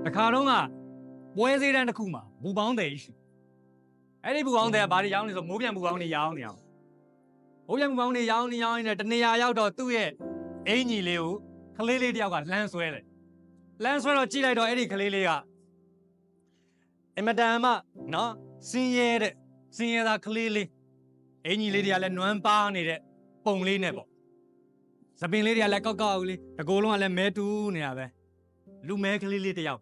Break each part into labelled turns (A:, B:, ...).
A: တခါတော့ကပွဲစည်းတန်းတစ်ခုမှာဘူပေါင်းတယ်ရှိအဲ့ဒီဘူပေါင်းတယ်ကဘာတွေရောင်းနေဆိုမိုးပြန်ဘူပေါင်းတွေရောင်းနေအောင်မိုးပြန်ဘူပေါင်းတွေရောင်းနေတနေရာရောက်တော့သူ့ရဲ့အင်ကြီးလေးကိုကလေးလေးတယောက်ကလှမ်းဆွဲတယ်လှမ်းဆွဲတော့ကြည့်လိုက်တော့အဲ့ဒီကလေးလေးကအင်မတန်မှနော်စင်ရဲသားကလေးလေးအင်ကြီးလေးတွေကလည်းနွမ်းပါနေတဲ့ပုံလေးနဲ့ပေါ့သပင်လေးတွေကလည်းကောက်ကောက်လေးတကိုယ်လုံးကလည်းမဲတူးနေတာပဲလူမဲကလေးလေးတယောက်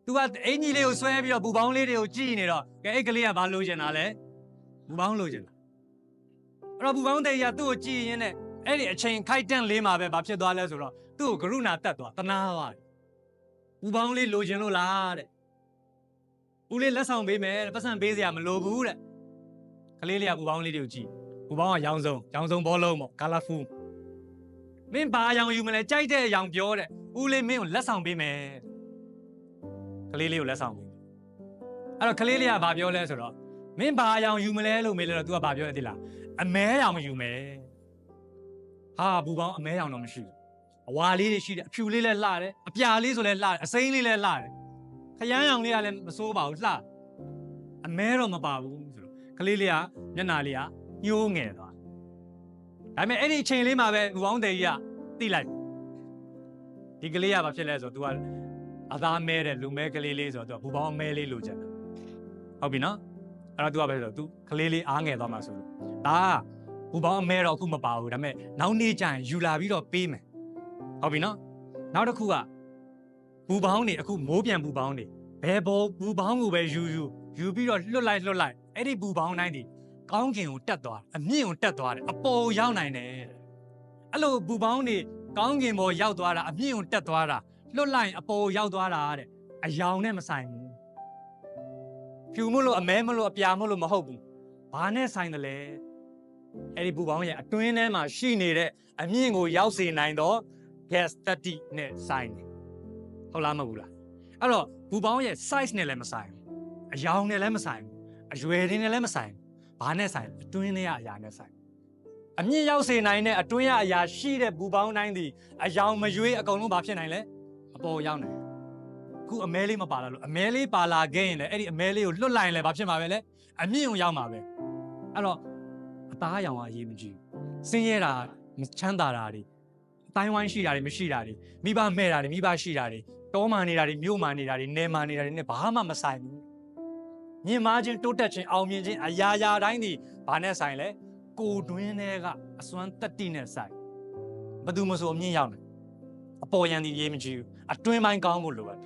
A: သူကအင်ကြီးလေးကိုဆွဲပြီးတော့ဘူပေါင်းလေးတွေကိုကြည့်နေတော့ကဲအဲ့ကလေးကဘာလိုချင်တာလဲဘူပေါင်းလိုချင်တာအဲ့တော့ဘူပေါင်းတဲ့ကြီးကသူ့ကိုကြည့်ရင်းနဲ့အဲ့ဒီအချိန်ခိုက်တန့်လေးမှာပဲဘာဖြစ်သွားလဲဆိုတော့သူ့ကိုကရုဏာတက်သွားတနာသွားတယ်ဘူပေါင်းလေးလိုချင်လို့လားတဲ့ဦးလေးလက်ဆောင်ပေးမယ်တဲ့ပတ်စံပေးစရာမလိုဘူးတဲ့ကလေးလေးကဘူပေါင်းလေးတွေကိုကြည့်ဘူပေါင်းကရောင်စုံဘောလုံးပေါ့ colorful မင်းဘာရောင်ယူမလဲကြိုက်တဲ့အရောင်ပြောတဲ့ဦးလေးမင်းကိုလက်ဆောင်ပေးမယ်ကလေးလေးကိုလက်ဆောင်ပေးအဲ့တော့ကလေးလေးကဘာပြောလဲဆိုတော့မင်းဘာရောင်ယူမလဲလို့မေးလဲတော့ तू ကဘာပြောလဲသိလားအမဲရောင်ယူမယ်ဟာဘူပေါင်းအမဲရောင်တော့မရှိဘူးအဝါလေးတွေရှိတယ်အဖြူလေးလည်းလှတယ်အပြာလေးဆိုလည်းလှတယ်အစိမ်းလေးလည်းလှတယ်ခရမ်းရောင်လေးကလည်းမစိုးပါဘူးလှအမဲတော့မပါဘူးဆိုတော့ကလေးလေးကမျက်နှာလေးကညှိုးငယ်သွားဒါပေမဲ့အဲ့ဒီအချိန်လေးမှာပဲဘူပေါင်းတဲ့ကြီးကသိလိုက်ဒီကလေးကဘာဖြစ်လဲဆိုတော့ तू ကအသားမဲတဲ့လူမဲကလေးလေးဆိုတော့ तू ဘူပေါင်းမဲလေးလိုချင်တာဟုတ်ပြီနော်အဲ့တော့ तू ကပဲဆိုတော့ तू ကလေးလေးအားငယ်သွားမှာဆိုလို့ဒါဘူပေါင်းအမဲတော့အခုမပါဘူးဒါပေမဲ့နောက်နေ့ကျရင်ယူလာပြီးတော့ပေးမယ်ဟုတ်ပြီနော်နောက်တစ်ခုကဘူပေါင်းနေအခုမိုးပြန်ဘူပေါင်းနေဘယ်ဘောဘူပေါင်းကိုပဲယူပြီးတော့လွတ်လိုက်အဲ့ဒီဘူပေါင်းတိုင်းဒီကောင်းကင်ကိုတက်သွားအမြင့်ကိုတက်သွားတယ်အပေါ်ရောက်နိုင်တယ်အဲ့လိုဘူပေါင်းနေကောင်းကင်ပေါ်ရောက်သွားတာအမြင့်ကိုတက်သွားတာလွတ်လိုက်အပေါ်ရောက်သွားတာတဲ့အယောင်နဲ့မဆိုင်ဘူးဖြူမလို့အမဲမလို့အပြာမလို့မဟုတ်ဘူးဘာနဲ့ဆိုင်တယ်လဲအဲ့ဒီဘူပေါင်းရဲ့အတွင်းထဲမှာရှိနေတဲ့အမြင့်ကိုရောက်စေနိုင်တော့ gas 30နဲ့ဆိုင်တယ်ဟုတ်လားမဟုတ်ဘူးလားအဲ့တော့ဘူပေါင်းရဲ့ size နဲ့လည်းမဆိုင်ဘူးအယောင်နဲ့လည်းမဆိုင်ဘူးအရွယ်တွေနဲ့လည်းမဆိုင်ဘူးဘာနဲ့ဆိုင်အတွင်းထဲကအရာနဲ့ဆိုင်အမြင့်ရောက်စေနိုင်တဲ့အတွင်းကအရာရှိတဲ့ဘူပေါင်းတိုင်းဒီအယောင်မရွေးအကုန်လုံးဘာဖြစ်နိုင်လဲအပေါ်ရောက်နိုင်အခုအမဲလေးမပါလာလို့အမဲလေးပါလာခဲ့ရင်လည်းအဲ့ဒီအမဲလေးကိုလွတ်လိုက်ရင်လည်းဘာဖြစ်မှာပဲလဲအမြင့်ကိုရောက်မှာပဲအဲ့တော့အသားရောင်ကအရေးမကြီးဘူးစင်းရဲတာမချမ်းသာတာတွေအတိုင်းဝိုင်းရှိတာတွေမရှိတာတွေမိဘမဲ့တာတွေမိဘရှိတာတွေတောမှနေတာတွေမြို့မှနေတာတွေနယ်မှနေတာတွေနဲ့ဘာမှမဆိုင်ဘူးမြင့်မားခြင်းတိုးတက်ခြင်းအောင်မြင်ခြင်းအရာရာတိုင်းဒီဘာနဲ့ဆိုင်လဲကိုတွင်းထဲကအစွမ်းတက်တိနဲ့ဆိုင်ဘယ်သူမဆိုအမြင့်ရောက်တယ်အပေါ်ယံဒီရေးမကြည့်ဘူးအတွင်းပိုင်းကောင်းဖို့လိုတယ်